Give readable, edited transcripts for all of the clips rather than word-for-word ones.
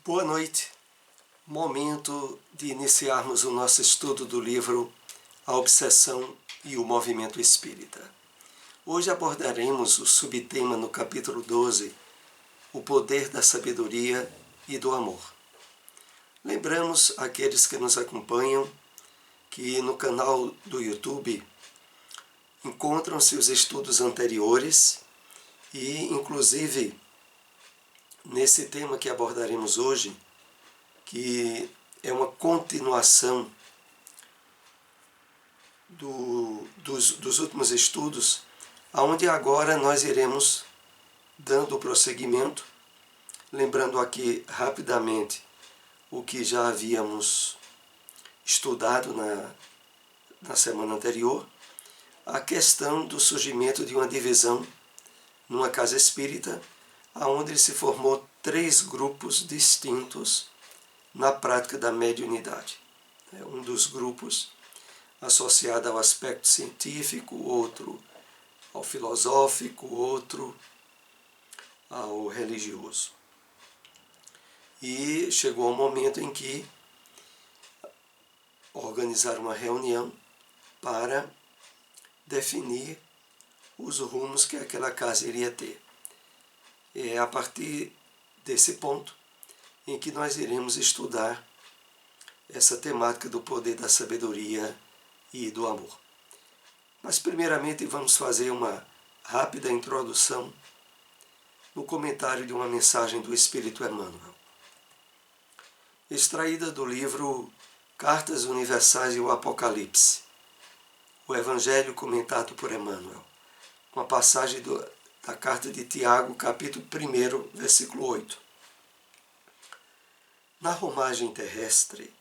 Boa noite. Momento de iniciarmos o nosso estudo do livro A Obsessão e o Movimento Espírita. Hoje abordaremos o subtema no capítulo 12, o poder da sabedoria e do amor. Lembramos aqueles que nos acompanham que no canal do YouTube encontram-se os estudos anteriores e, inclusive, nesse tema que abordaremos hoje, que é uma continuação dos últimos estudos, onde agora nós iremos dando prosseguimento, lembrando aqui rapidamente o que já havíamos estudado na semana anterior, a questão do surgimento de uma divisão numa casa espírita, onde se formou 3 grupos distintos na prática da mediunidade. Um dos grupos associado ao aspecto científico, outro ao filosófico, outro ao religioso. E chegou um momento em que organizaram uma reunião para definir os rumos que aquela casa iria ter. É a partir desse ponto em que nós iremos estudar essa temática do poder da sabedoria e do amor. Mas primeiramente vamos fazer uma rápida introdução no comentário de uma mensagem do Espírito Emmanuel, extraída do livro Cartas Universais e o Apocalipse, o Evangelho comentado por Emmanuel, uma passagem da carta de Tiago, capítulo 1, versículo 8. Na romagem terrestre,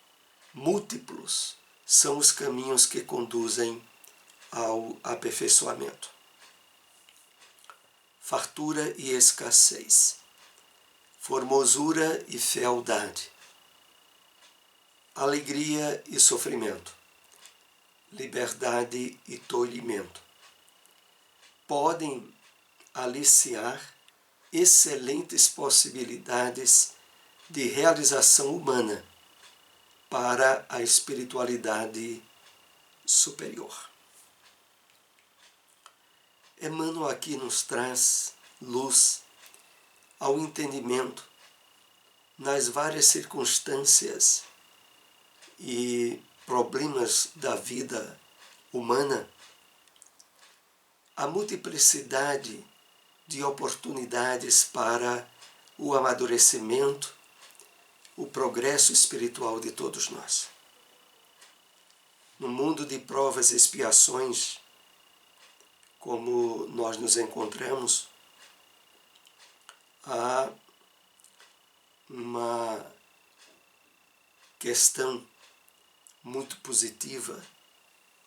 múltiplos são os caminhos que conduzem ao aperfeiçoamento. Fartura e escassez, formosura e fealdade, alegria e sofrimento, liberdade e tolhimento. Podem aliciar excelentes possibilidades de realização humana para a espiritualidade superior. Emmanuel aqui nos traz luz ao entendimento nas várias circunstâncias e problemas da vida humana, a multiplicidade de oportunidades para o amadurecimento, o progresso espiritual de todos nós. No mundo de provas e expiações, como nós nos encontramos, há uma questão muito positiva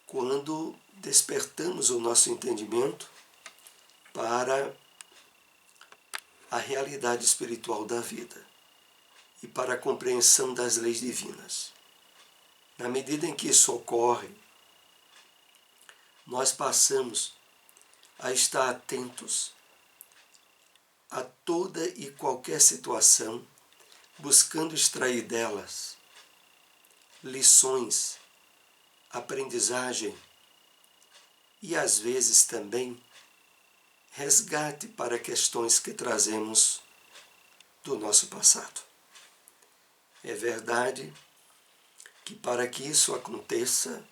quando despertamos o nosso entendimento para a realidade espiritual da vida e para a compreensão das leis divinas. Na medida em que isso ocorre, nós passamos a estar atentos a toda e qualquer situação, buscando extrair delas lições, aprendizagem e, às vezes, também resgate para questões que trazemos do nosso passado. É verdade que para que isso aconteça,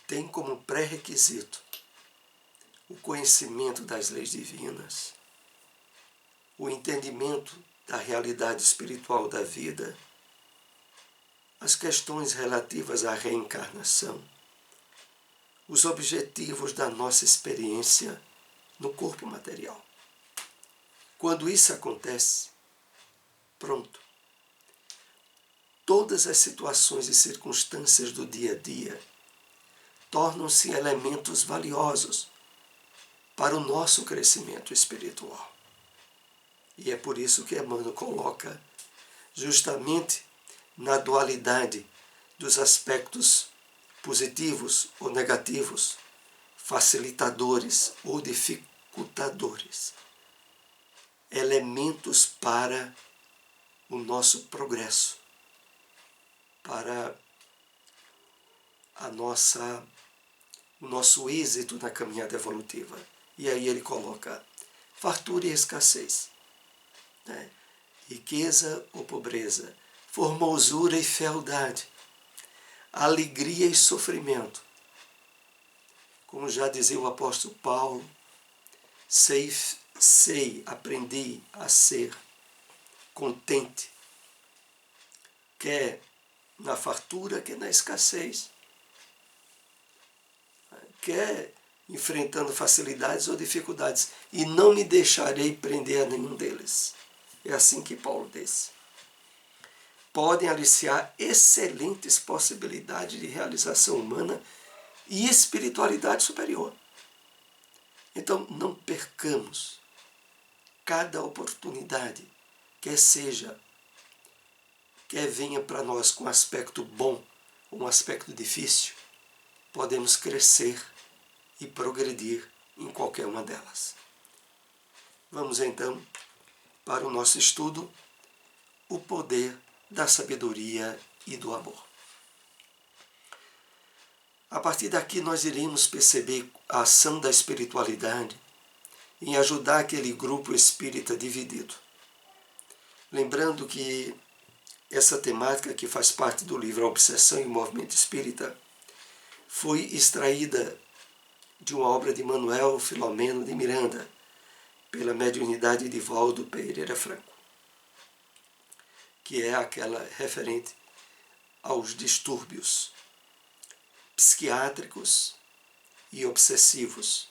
tem como pré-requisito o conhecimento das leis divinas, o entendimento da realidade espiritual da vida, as questões relativas à reencarnação, os objetivos da nossa experiência no corpo material. Quando isso acontece, pronto. Todas as situações e circunstâncias do dia a dia tornam-se elementos valiosos para o nosso crescimento espiritual. E é por isso que Emmanuel coloca justamente na dualidade dos aspectos positivos ou negativos, facilitadores ou dificultadores, elementos para o nosso progresso, para o nosso êxito na caminhada evolutiva. E aí ele coloca fartura e escassez, né? Riqueza ou pobreza, formosura e fealdade, alegria e sofrimento. Como já dizia o apóstolo Paulo, aprendi a ser contente, quer na fartura, quer na escassez, quer enfrentando facilidades ou dificuldades, e não me deixarei prender a nenhum deles. É assim que Paulo diz. Podem aliciar excelentes possibilidades de realização humana e espiritualidade superior. Então, não percamos cada oportunidade, quer venha para nós com um aspecto bom ou um aspecto difícil, podemos crescer e progredir em qualquer uma delas. Vamos então para o nosso estudo, o poder da sabedoria e do amor. A partir daqui nós iremos perceber a ação da espiritualidade em ajudar aquele grupo espírita dividido. Lembrando que essa temática, que faz parte do livro A Obsessão e o Movimento Espírita, foi extraída de uma obra de Manuel Filomeno de Miranda, pela mediunidade de Valdo Pereira Franco, que é aquela referente aos distúrbios psiquiátricos e obsessivos.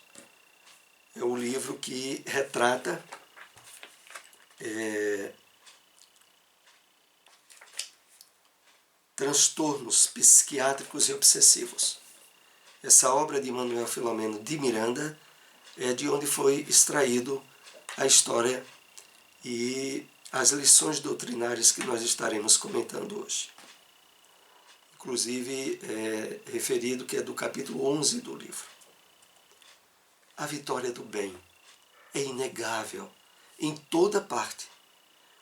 É o livro que retrata transtornos psiquiátricos e obsessivos. Essa obra de Manuel Filomeno de Miranda é de onde foi extraído a história e as lições doutrinárias que nós estaremos comentando hoje. Inclusive, é referido que é do capítulo 11 do livro. A vitória do bem é inegável em toda parte,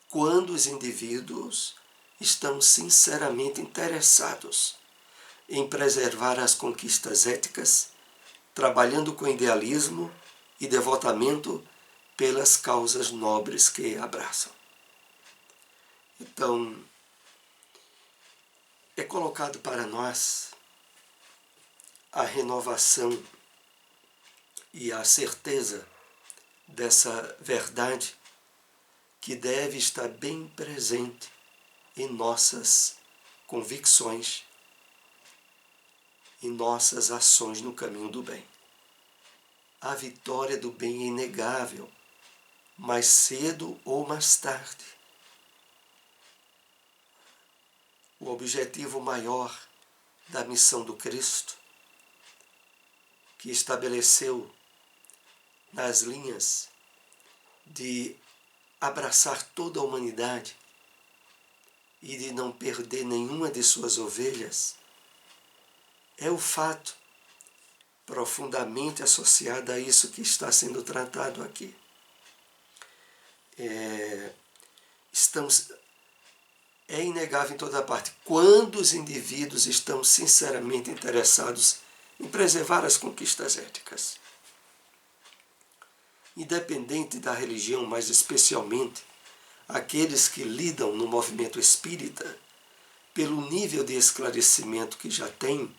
quando os indivíduos estão sinceramente interessados em preservar as conquistas éticas, trabalhando com idealismo e devotamento pelas causas nobres que abraçam. Então, é colocado para nós a renovação e a certeza dessa verdade que deve estar bem presente em nossas convicções, em nossas ações no caminho do bem. A vitória do bem é inegável, mais cedo ou mais tarde. O objetivo maior da missão do Cristo, que estabeleceu nas linhas de abraçar toda a humanidade e de não perder nenhuma de suas ovelhas, é o fato profundamente associado a isso que está sendo tratado aqui. É inegável em toda parte, quando os indivíduos estão sinceramente interessados em preservar as conquistas éticas. Independente da religião, mas especialmente aqueles que lidam no movimento espírita, pelo nível de esclarecimento que já têm,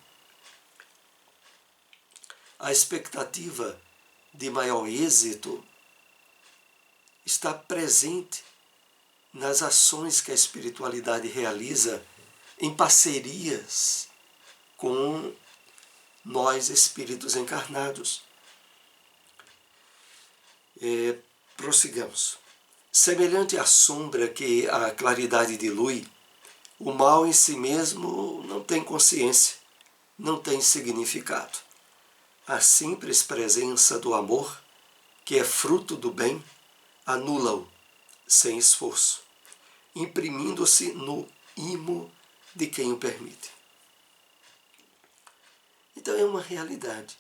a expectativa de maior êxito está presente nas ações que a espiritualidade realiza em parcerias com nós, espíritos encarnados. Prossigamos. Semelhante à sombra que a claridade dilui, o mal em si mesmo não tem consciência, não tem significado. A simples presença do amor, que é fruto do bem, anula-o sem esforço, imprimindo-se no imo de quem o permite. Então é uma realidade.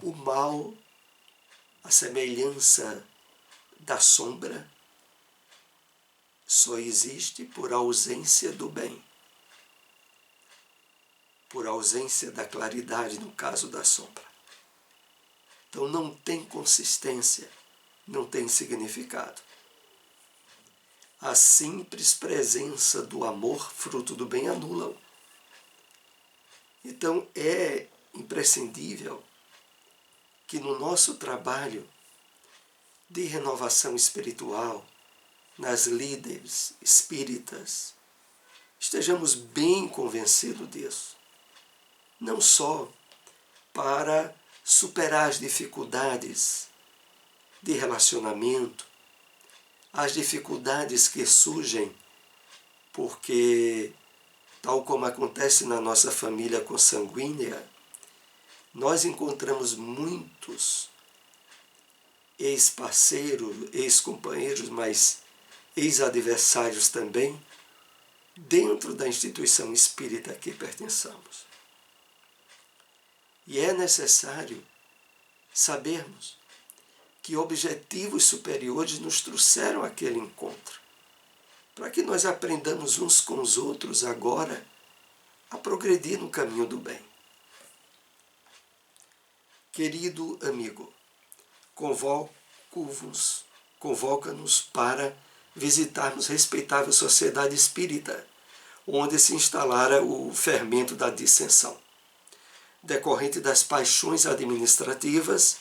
O mal, a semelhança da sombra, só existe por ausência do bem, por ausência da claridade no caso da sombra. Então não tem consistência, não tem significado. A simples presença do amor, fruto do bem, anula-o. Então é imprescindível que no nosso trabalho de renovação espiritual, nas líderes espíritas, estejamos bem convencidos disso. Não só para superar as dificuldades de relacionamento, as dificuldades que surgem porque, tal como acontece na nossa família consanguínea, nós encontramos muitos ex-parceiros, ex-companheiros, mas ex-adversários também, dentro da instituição espírita a que pertençamos. E é necessário sabermos que objetivos superiores nos trouxeram àquele encontro, para que nós aprendamos uns com os outros agora a progredir no caminho do bem. Querido amigo, convoca-nos para visitarmos respeitável sociedade espírita, onde se instalara o fermento da dissensão, decorrente das paixões administrativas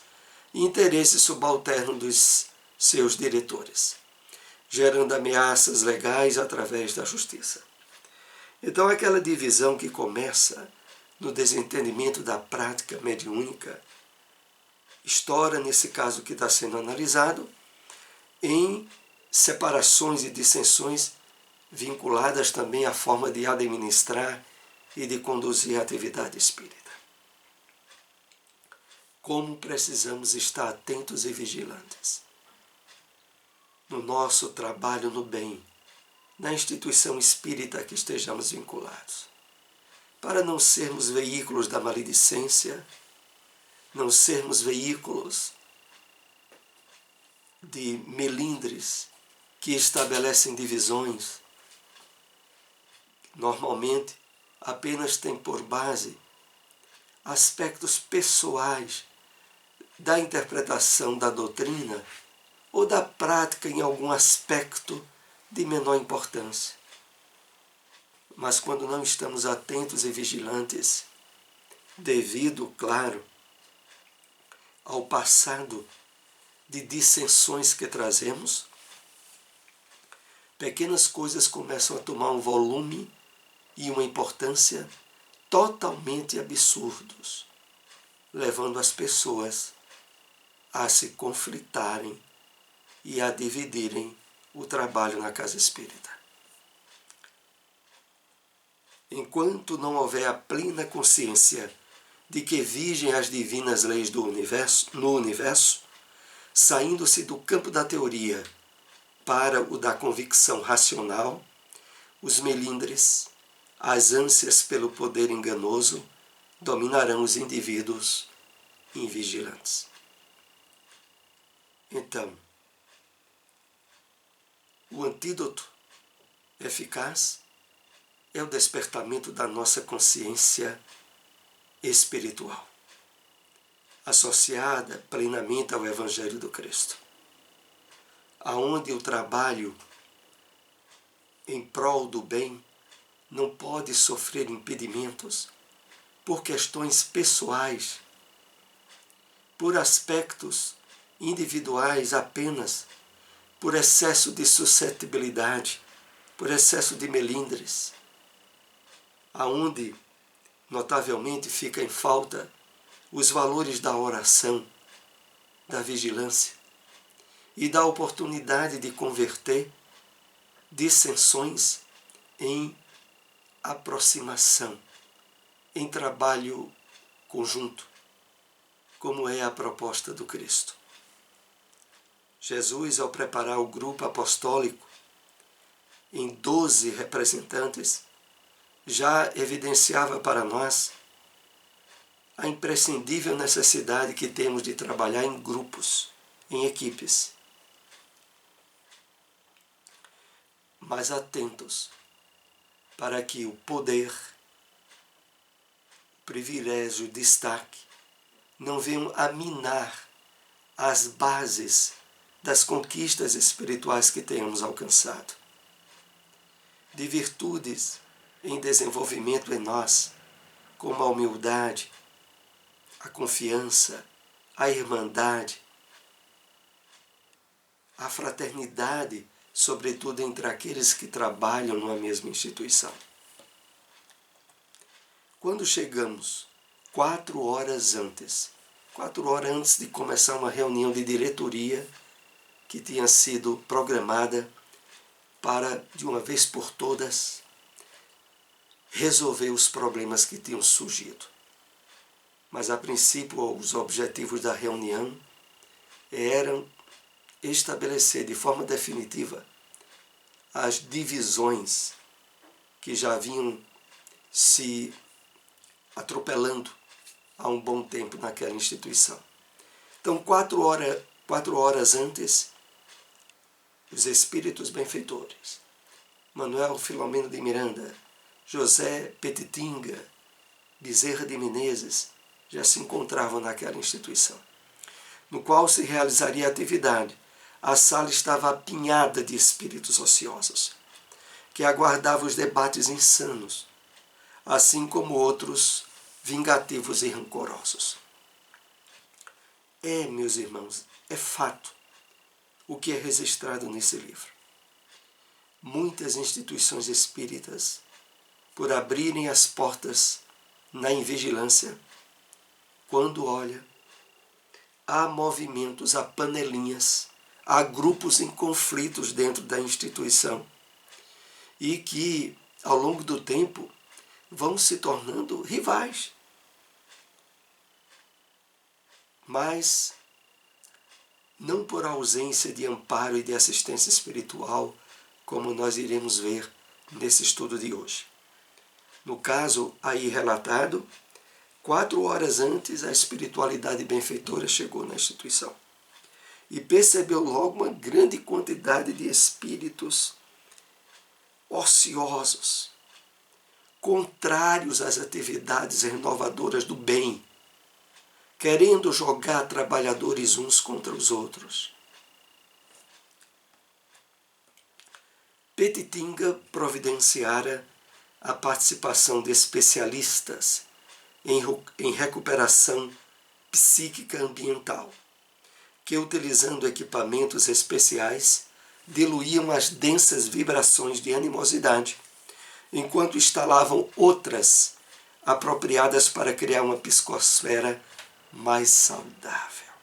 e interesse subalterno dos seus diretores, gerando ameaças legais através da justiça. Então, aquela divisão que começa no desentendimento da prática mediúnica, estoura, nesse caso que está sendo analisado, em separações e dissensões vinculadas também à forma de administrar e de conduzir a atividade espírita. Como precisamos estar atentos e vigilantes no nosso trabalho no bem, na instituição espírita a que estejamos vinculados, para não sermos veículos da maledicência, não sermos veículos de melindres que estabelecem divisões, normalmente apenas têm por base aspectos pessoais da interpretação da doutrina ou da prática em algum aspecto de menor importância. Mas quando não estamos atentos e vigilantes, devido, claro, ao passado de dissensões que trazemos, pequenas coisas começam a tomar um volume e uma importância totalmente absurdos, levando as pessoas a se conflitarem e a dividirem o trabalho na casa espírita. Enquanto não houver a plena consciência de que vigem as divinas leis do no universo, saindo-se do campo da teoria para o da convicção racional, os melindres, as ânsias pelo poder enganoso, dominarão os indivíduos invigilantes. Então, o antídoto eficaz é o despertamento da nossa consciência espiritual, associada plenamente ao Evangelho do Cristo, aonde o trabalho em prol do bem não pode sofrer impedimentos por questões pessoais, por aspectos individuais apenas, por excesso de suscetibilidade, por excesso de melindres, aonde notavelmente fica em falta os valores da oração, da vigilância e da oportunidade de converter dissensões em aproximação, em trabalho conjunto, como é a proposta do Cristo. Jesus, ao preparar o grupo apostólico em 12 representantes, já evidenciava para nós a imprescindível necessidade que temos de trabalhar em grupos, em equipes. mas atentos para que o poder, o privilégio, o destaque não venham a minar as bases das conquistas espirituais que tenhamos alcançado, de virtudes em desenvolvimento em nós, como a humildade, a confiança, a irmandade, a fraternidade, sobretudo entre aqueles que trabalham numa mesma instituição. Quando chegamos 4 horas antes de começar uma reunião de diretoria que tinha sido programada para, de uma vez por todas, resolver os problemas que tinham surgido. Mas, a princípio, os objetivos da reunião eram estabelecer de forma definitiva as divisões que já vinham se atropelando há um bom tempo naquela instituição. Então, 4 horas antes, os espíritos benfeitores, Manuel Filomeno de Miranda, José Petitinga, Bezerra de Menezes, já se encontravam naquela instituição, no qual se realizaria a atividade. A sala estava apinhada de espíritos ociosos, que aguardavam os debates insanos, assim como outros vingativos e rancorosos. Meus irmãos, é fato o que é registrado nesse livro. Muitas instituições espíritas, por abrirem as portas na invigilância, quando olha, há movimentos, há panelinhas, há grupos em conflitos dentro da instituição e que, ao longo do tempo, vão se tornando rivais. Mas não por ausência de amparo e de assistência espiritual, como nós iremos ver nesse estudo de hoje. No caso aí relatado, 4 horas antes, a espiritualidade benfeitora chegou na instituição e percebeu logo uma grande quantidade de espíritos ociosos, contrários às atividades renovadoras do bem, querendo jogar trabalhadores uns contra os outros. Petitinga providenciara a participação de especialistas em recuperação psíquica ambiental, que, utilizando equipamentos especiais, diluíam as densas vibrações de animosidade, enquanto instalavam outras apropriadas para criar uma psicosfera mais saudável.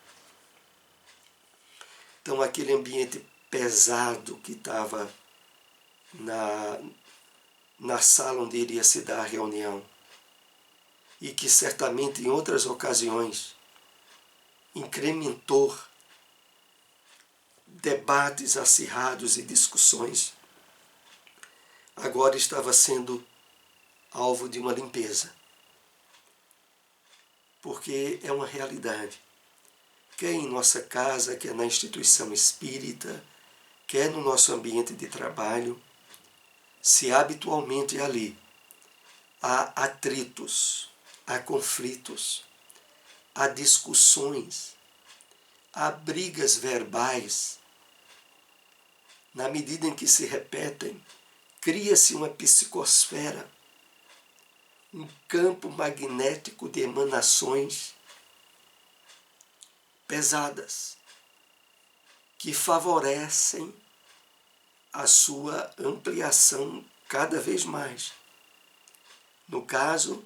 Então, aquele ambiente pesado que estava na sala onde iria se dar a reunião, e que certamente em outras ocasiões incrementou debates acirrados e discussões, agora estava sendo alvo de uma limpeza. Porque é uma realidade. Quer em nossa casa, quer na instituição espírita, quer no nosso ambiente de trabalho, se habitualmente ali há atritos, há conflitos, há discussões, há brigas verbais, na medida em que se repetem, cria-se uma psicosfera, um campo magnético de emanações pesadas, que favorecem a sua ampliação cada vez mais. No caso,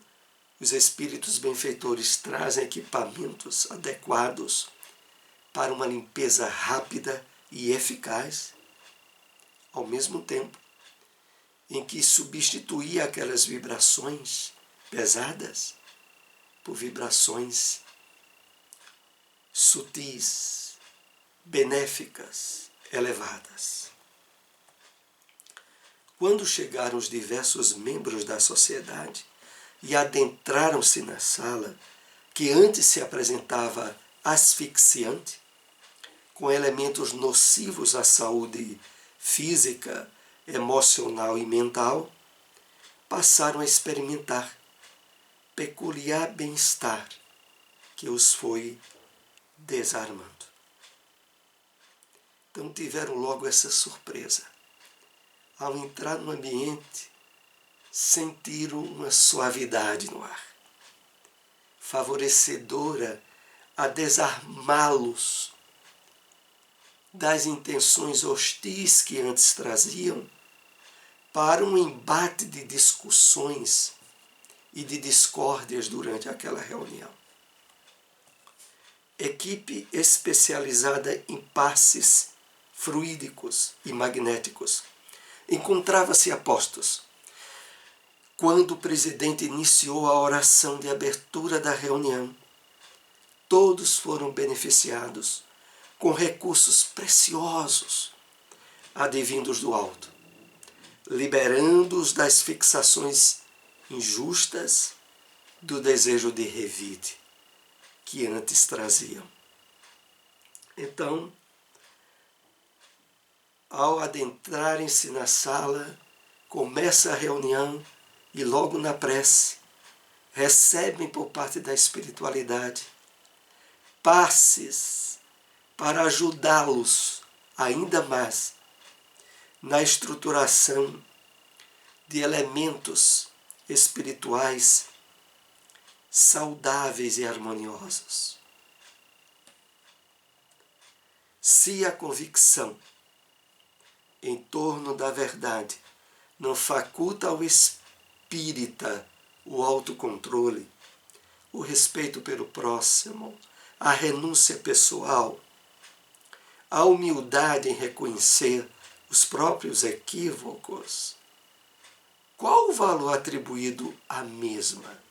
os espíritos benfeitores trazem equipamentos adequados para uma limpeza rápida e eficaz, ao mesmo tempo em que substituía aquelas vibrações pesadas por vibrações sutis, benéficas, elevadas. Quando chegaram os diversos membros da sociedade e adentraram-se na sala, que antes se apresentava asfixiante, com elementos nocivos à saúde física emocional e mental, passaram a experimentar peculiar bem-estar que os foi desarmando. Então tiveram logo essa surpresa. Ao entrar no ambiente, sentiram uma suavidade no ar, favorecedora a desarmá-los das intenções hostis que antes traziam para um embate de discussões e de discórdias durante aquela reunião. Equipe especializada em passes fluídicos e magnéticos encontrava-se a postos quando o presidente iniciou a oração de abertura da reunião. Todos foram beneficiados com recursos preciosos advindos do alto, liberando-os das fixações injustas do desejo de revide que antes traziam. Então, ao adentrarem-se na sala, começa a reunião e logo na prece recebem por parte da espiritualidade passes para ajudá-los ainda mais na estruturação de elementos espirituais saudáveis e harmoniosos. Se a convicção em torno da verdade não faculta ao espírita o autocontrole, o respeito pelo próximo, a renúncia pessoal, a humildade em reconhecer os próprios equívocos, qual o valor atribuído à mesma?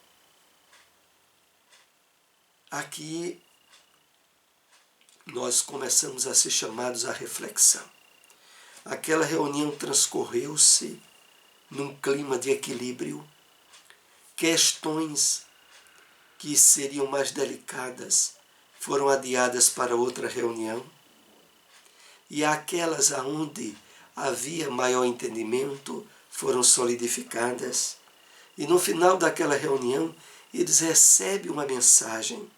Aqui nós começamos a ser chamados à reflexão. Aquela reunião transcorreu-se num clima de equilíbrio. Questões que seriam mais delicadas foram adiadas para outra reunião. E aquelas aonde havia maior entendimento foram solidificadas. E no final daquela reunião, eles recebem uma mensagem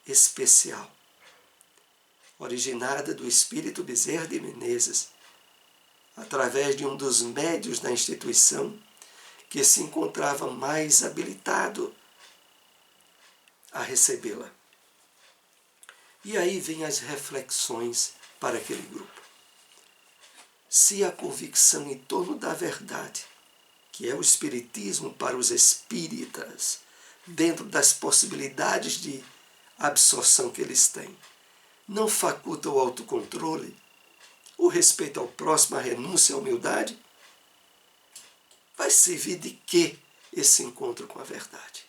especial, originada do Espírito Bezerra de Menezes, através de um dos médiuns da instituição que se encontrava mais habilitado a recebê-la. E aí vem as reflexões para aquele grupo. Se a convicção em torno da verdade, que é o espiritismo para os espíritas, dentro das possibilidades de absorção que eles têm, não faculta o autocontrole, o respeito ao próximo, a renúncia à humildade, vai servir de quê esse encontro com a verdade?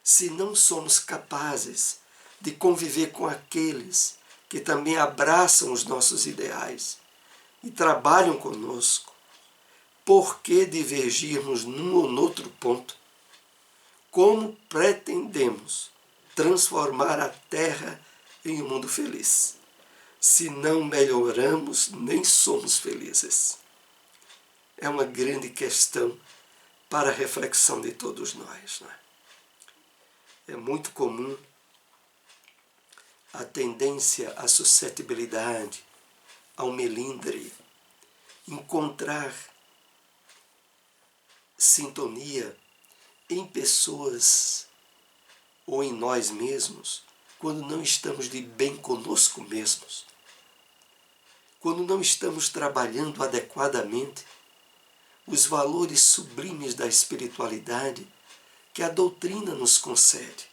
Se não somos capazes de conviver com aqueles que também abraçam os nossos ideais e trabalham conosco, por que divergirmos num ou noutro ponto? Como pretendemos transformar a Terra em um mundo feliz? Se não melhoramos, nem somos felizes. É uma grande questão para a reflexão de todos nós. Não é? É muito comum a tendência à suscetibilidade, ao melindre, encontrar sintonia em pessoas ou em nós mesmos quando não estamos de bem conosco mesmos, quando não estamos trabalhando adequadamente os valores sublimes da espiritualidade que a doutrina nos concede.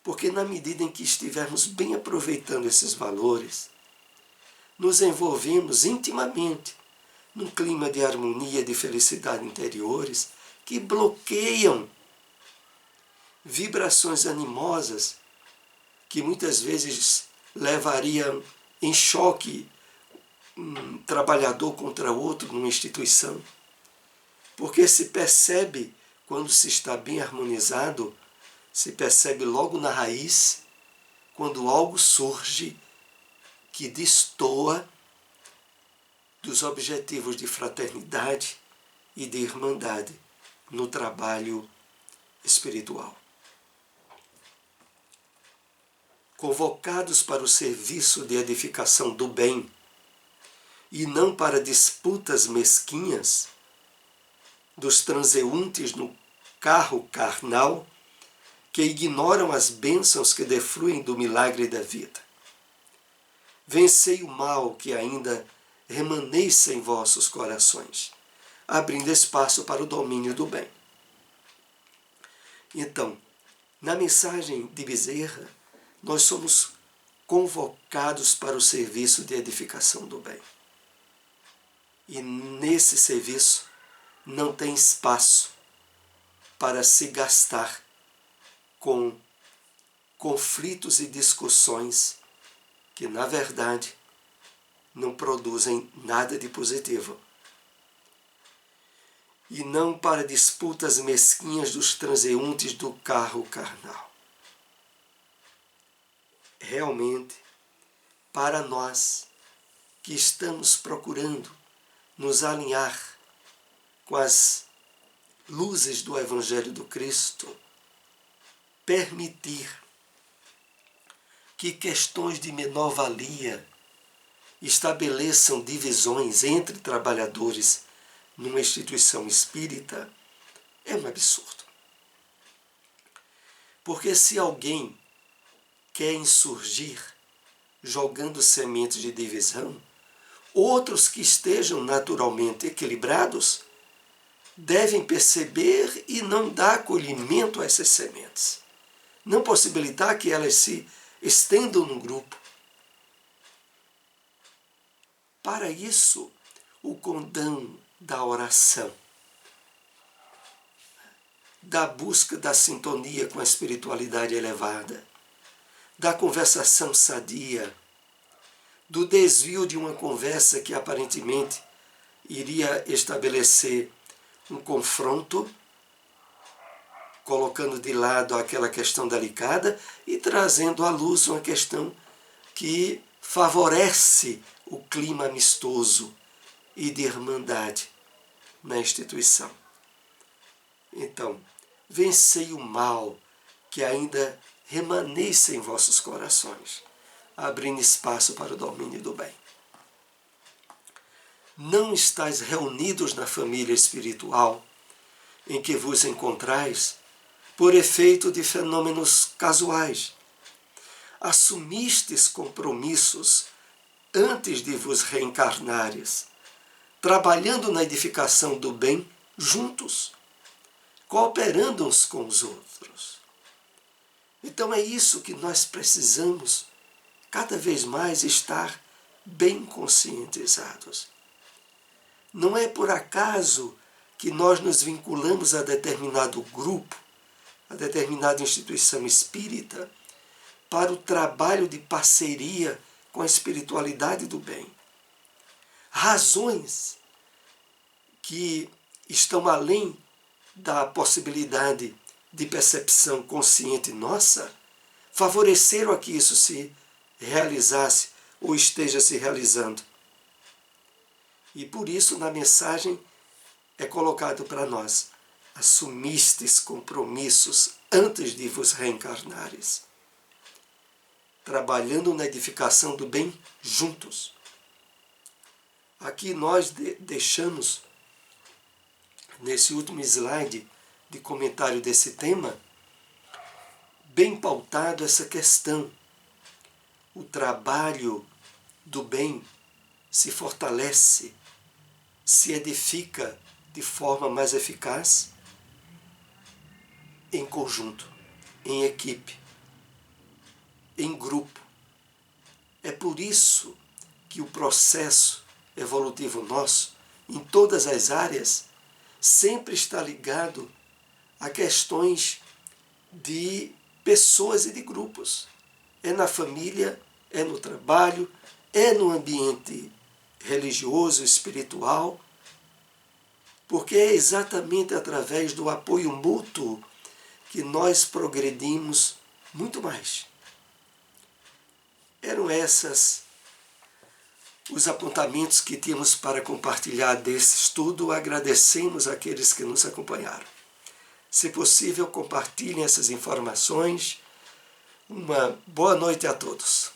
Porque na medida em que estivermos bem aproveitando esses valores, nos envolvemos intimamente num clima de harmonia e de felicidade interiores que bloqueiam vibrações animosas que muitas vezes levariam em choque um trabalhador contra outro numa instituição. Porque se percebe, quando se está bem harmonizado, se percebe logo na raiz, quando algo surge que destoa dos objetivos de fraternidade e de irmandade no trabalho espiritual. Convocados para o serviço de edificação do bem e não para disputas mesquinhas dos transeuntes no carro carnal que ignoram as bênçãos que defluem do milagre da vida. Vencei o mal que ainda remaneça em vossos corações, abrindo espaço para o domínio do bem. Então, na mensagem de Bezerra, nós somos convocados para o serviço de edificação do bem. E nesse serviço não tem espaço para se gastar com conflitos e discussões que, na verdade, não produzem nada de positivo. E não para disputas mesquinhas dos transeuntes do carro carnal. Realmente, para nós que estamos procurando nos alinhar com as luzes do Evangelho do Cristo, permitir que questões de menor valia estabeleçam divisões entre trabalhadores numa instituição espírita é um absurdo. Porque se alguém quer insurgir jogando sementes de divisão, outros que estejam naturalmente equilibrados devem perceber e não dar acolhimento a essas sementes. Não possibilitar que elas se estendam no grupo. Para isso, o condão da oração, da busca da sintonia com a espiritualidade elevada, da conversação sadia, do desvio de uma conversa que aparentemente iria estabelecer um confronto, colocando de lado aquela questão delicada e trazendo à luz uma questão que favorece o clima amistoso e de irmandade na instituição. Então, vencei o mal que ainda remaneça em vossos corações, abrindo espaço para o domínio do bem. Não estáis reunidos na família espiritual em que vos encontrais por efeito de fenômenos casuais. Assumistes compromissos antes de vos reencarnares, trabalhando na edificação do bem juntos, cooperando uns com os outros. Então é isso que nós precisamos cada vez mais estar bem conscientizados. Não é por acaso que nós nos vinculamos a determinado grupo, a determinada instituição espírita, para o trabalho de parceria com a espiritualidade do bem. Razões que estão além da possibilidade de percepção consciente nossa, favoreceram a que isso se realizasse ou esteja se realizando. E por isso, na mensagem, é colocado para nós: assumistes compromissos antes de vos reencarnares, trabalhando na edificação do bem juntos. Aqui nós deixamos, nesse último slide de comentário desse tema, bem pautado essa questão. O trabalho do bem se fortalece, se edifica de forma mais eficaz em conjunto, em equipe, em grupo. É por isso que o processo evolutivo nosso, em todas as áreas, sempre está ligado a questões de pessoas e de grupos. É na família, é no trabalho, é no ambiente religioso, espiritual, porque é exatamente através do apoio mútuo que nós progredimos muito mais. Eram essas os apontamentos que tínhamos para compartilhar desse estudo, agradecemos àqueles que nos acompanharam. Se possível, compartilhem essas informações. Uma boa noite a todos.